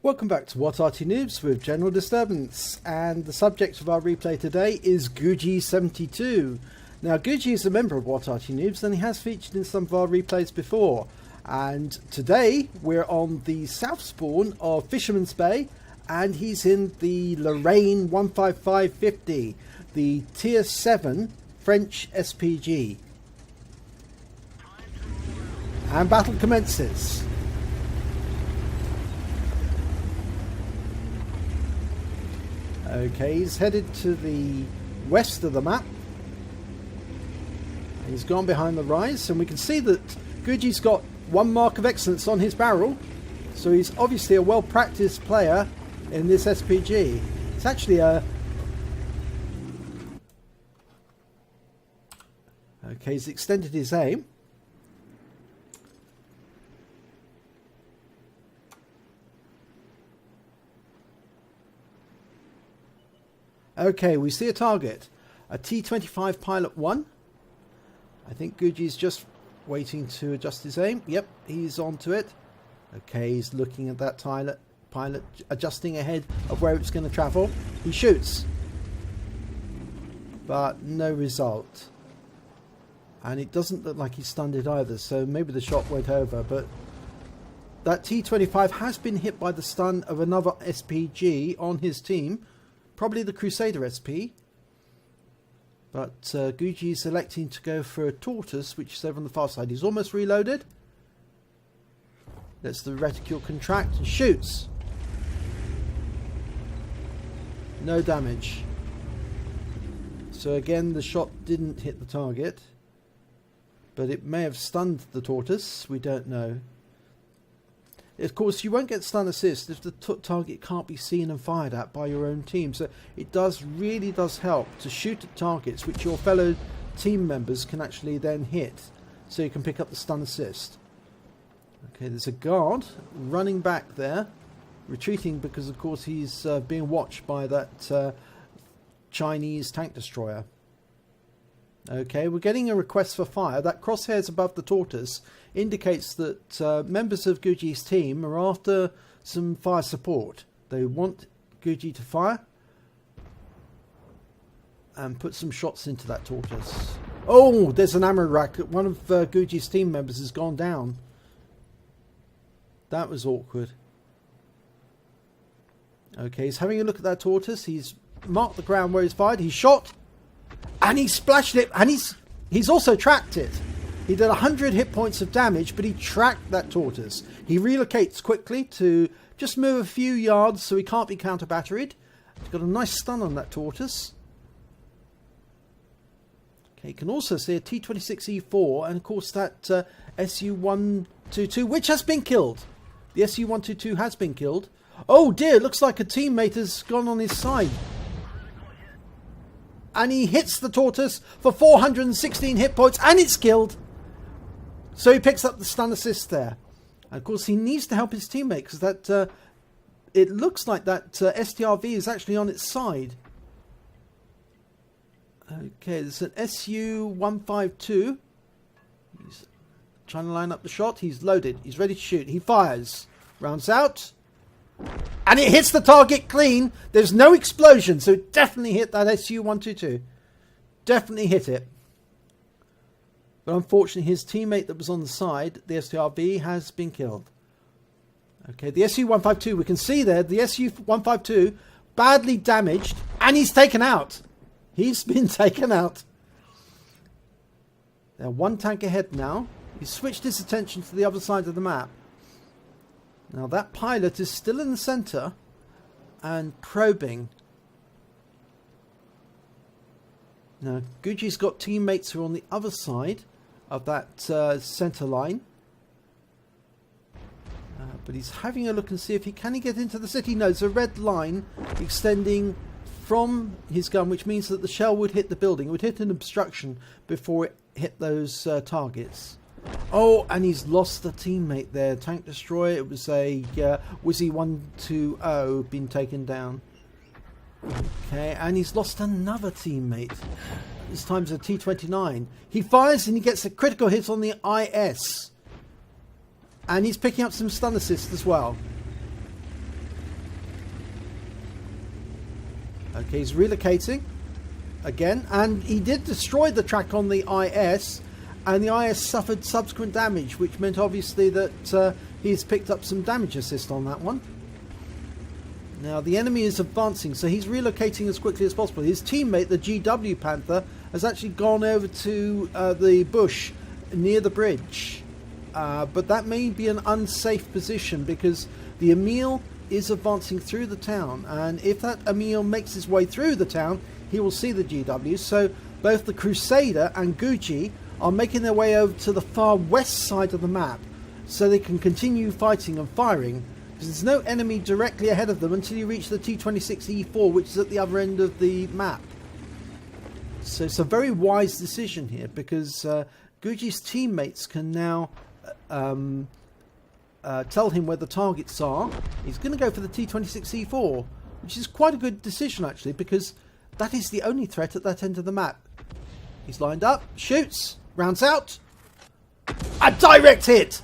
Welcome back to What Arty Noobs with General Disturbance, and the subject of our replay today is Guji72. Now Guji is a member of What Arty Noobs and he has featured in some of our replays before, and today we're on the south spawn of Fisherman's Bay and he's in the Lorraine 15550, the tier 7 French SPG, and battle commences. Okay, he's headed to the west of the map. He's gone behind the rise, and we can see that Guji's got one mark of excellence on his barrel, so he's obviously a well-practiced player in this SPG. It's actually a... Okay, he's extended his aim. Okay, we see a target, a T-25 Pilot 1. I think Guji's just waiting to adjust his aim. Yep, he's onto it. Okay, he's looking at that pilot, adjusting ahead of where it's going to travel. He shoots, but no result. And it doesn't look like he's stunned it either, so maybe the shot went over. But that T-25 has been hit by the stun of another SPG on his team. Probably the Crusader SP, but Guji is electing to go for a Tortoise, which is over on the far side. He's almost reloaded. Lets the reticule contract and shoots. No damage. So again, the shot didn't hit the target, but it may have stunned the Tortoise. We don't know. Of course, you won't get stun assist if the target can't be seen and fired at by your own team. So it really does help to shoot at targets which your fellow team members can actually then hit, so you can pick up the stun assist. Okay, there's a guard running back there, retreating because of course he's being watched by that Chinese tank destroyer. Okay, we're getting a request for fire. That crosshairs above the Tortoise indicates that members of Guji's team are after some fire support. They want Guji to fire and put some shots into that Tortoise. Oh, there's an ammo rack. One of Guji's team members has gone down. That was awkward. Okay, he's having a look at that Tortoise. He's marked the ground where he's fired. He's shot. And he splashed it, and he's also tracked it. He did 100 hit points of damage, but he tracked that Tortoise. He relocates quickly to just move a few yards so he can't be counter-batteried. He's got a nice stun on that Tortoise. Okay, you can also see a T-26E4, and of course that Su-122, which has been killed. The Su-122 has been killed. Oh dear, looks like a teammate has gone on his side. And he hits the Tortoise for 416 hit points, and it's killed. So he picks up the stun assist there. And of course, he needs to help his teammate because that it looks like that STRV is actually on its side. Okay, there's an Su-152. He's trying to line up the shot. He's loaded. He's ready to shoot. He fires. Rounds out. And it hits the target clean. There's no explosion, so it definitely hit that Su-122. Definitely hit it. But unfortunately, his teammate that was on the side, the STRV, has been killed. Okay, the Su-152, we can see there, the Su-152 badly damaged, and he's taken out. He's been taken out. They're one tank ahead now. He's switched his attention to the other side of the map. Now that pilot is still in the centre and probing. Now Guji's got teammates who are on the other side of that centre line. But he's having a look and see if he can get into the city. No, there's a red line extending from his gun, which means that the shell would hit the building. It would hit an obstruction before it hit those targets. Oh, and he's lost a teammate there. Tank destroyer. It was a Wizzy 120 been taken down. Okay, and he's lost another teammate. This time's a T-29. He fires and he gets a critical hit on the IS. And he's picking up some stun assist as well. Okay, he's relocating again, and he did destroy the track on the IS, and the IS suffered subsequent damage, which meant obviously that he's picked up some damage assist on that one. Now the enemy is advancing, so he's relocating as quickly as possible. His teammate, the GW Panther, has actually gone over to the bush near the bridge, but that may be an unsafe position because the Emil is advancing through the town, and if that Emil makes his way through the town, he will see the GW. So both the Crusader and Guji are making their way over to the far west side of the map so they can continue fighting and firing, because there's no enemy directly ahead of them until you reach the T26E4, which is at the other end of the map. So it's a very wise decision here, because Guji's teammates can now tell him where the targets are. He's going to go for the T26E4, which is quite a good decision actually, because that is the only threat at that end of the map. He's lined up, shoots, rounds out. A direct hit!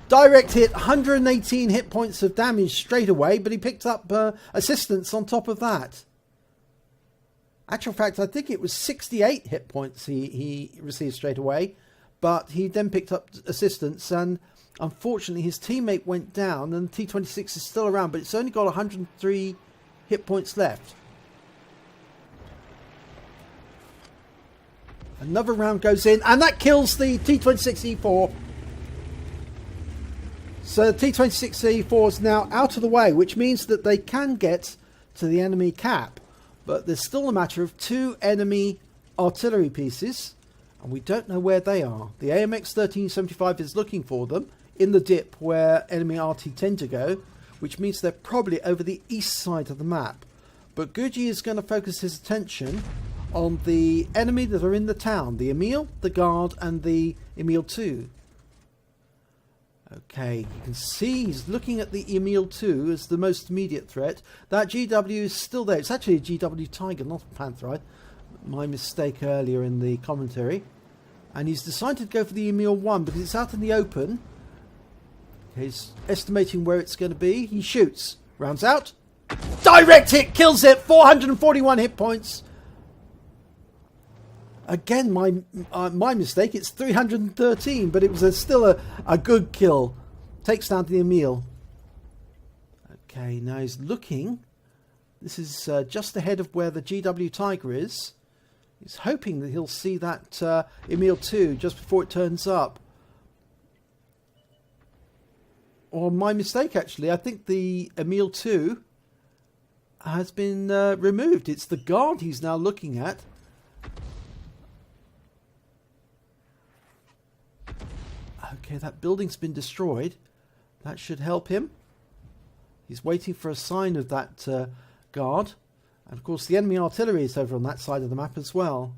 Direct hit, 118 hit points of damage straight away, but he picked up assistance on top of that. Actual fact, I think it was 68 hit points he received straight away, but he then picked up assistance, and unfortunately his teammate went down, and the T26 is still around, but it's only got 103 hit points left. Another round goes in, and that kills the T26E4. So the T26E4 is now out of the way, which means that they can get to the enemy cap. But there's still a matter of 2 enemy artillery pieces, and we don't know where they are. The AMX 1375 is looking for them in the dip where enemy Arty tend to go, which means they're probably over the east side of the map. But Guji is going to focus his attention on the enemy that are in the town, the Emil, the Guard, and the Emil 2. Okay, you can see he's looking at the Emil 2 as the most immediate threat. That GW is still there. It's actually a GW Tiger, not a Panther. My mistake earlier in the commentary. And he's decided to go for the Emil 1 because it's out in the open. Okay, he's estimating where it's going to be. He shoots, rounds out. Direct hit, kills it, 441 hit points. Again, my mistake, it's 313, but it was still a good kill. Takes down the Emil. Okay, now he's looking. This is just ahead of where the GW Tiger is. He's hoping that he'll see that Emil 2 just before it turns up. Or my mistake, actually. I think the Emil 2 has been removed. It's the Guard he's now looking at. Okay, that building's been destroyed. That should help him. He's waiting for a sign of that Guard. And of course the enemy artillery is over on that side of the map as well.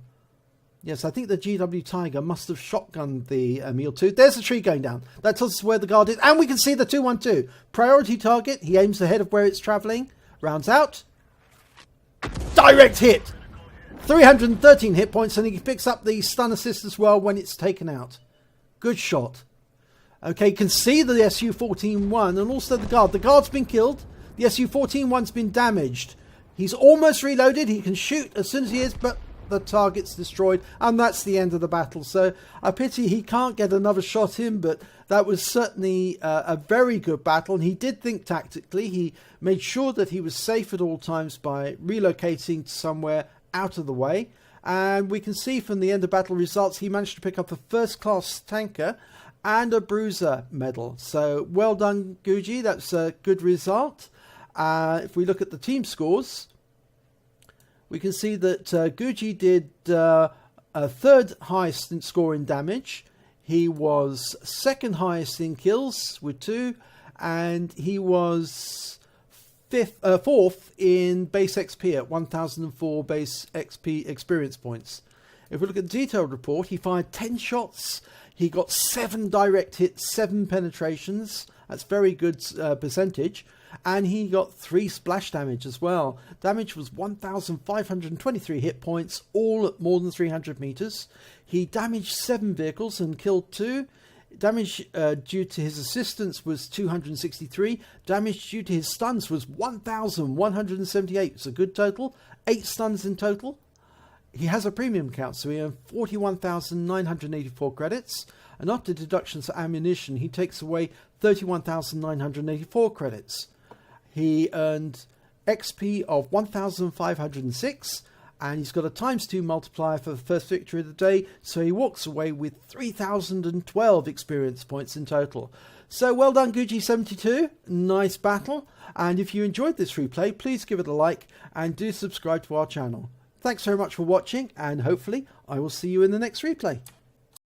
Yes, I think the GW Tiger must have shotgunned the Emil 2. There's a tree going down. That tells us where the Guard is. And we can see the 212. Priority target. He aims ahead of where it's travelling. Rounds out. Direct hit. 313 hit points, and he picks up the stun assist as well when it's taken out. Good shot. Okay, you can see the SU-14-1 and also the Guard. The Guard's been killed. The SU-14-1's been damaged. He's almost reloaded. He can shoot as soon as he is, but the target's destroyed. And that's the end of the battle. So a pity he can't get another shot in, but that was certainly a very good battle. And he did think tactically. He made sure that he was safe at all times by relocating to somewhere out of the way. And we can see from the end of battle results, he managed to pick up a first-class tanker and a bruiser medal. So well done, Guji. That's a good result. If we look at the team scores, we can see that Guji did a third highest in score in damage. He was second highest in kills with 2, and he was fourth in base XP at 1004 base XP experience points. If we look at the detailed report, he fired 10 shots. He got 7 direct hits, 7 penetrations. That's very good percentage. And he got 3 splash damage as well. Damage was 1,523 hit points, all at more than 300 meters. He damaged 7 vehicles and killed 2. Damage due to his assistance was 263. Damage due to his stuns was 1,178. It's a good total. 8 stuns in total. He has a premium count, so he earned 41,984 credits. And after deductions for ammunition, he takes away 31,984 credits. He earned XP of 1,506. And he's got a ×2 multiplier for the first victory of the day, so he walks away with 3,012 experience points in total. So well done, Gucci72. Nice battle. And if you enjoyed this replay, please give it a like and do subscribe to our channel. Thanks very much for watching, and hopefully I will see you in the next replay.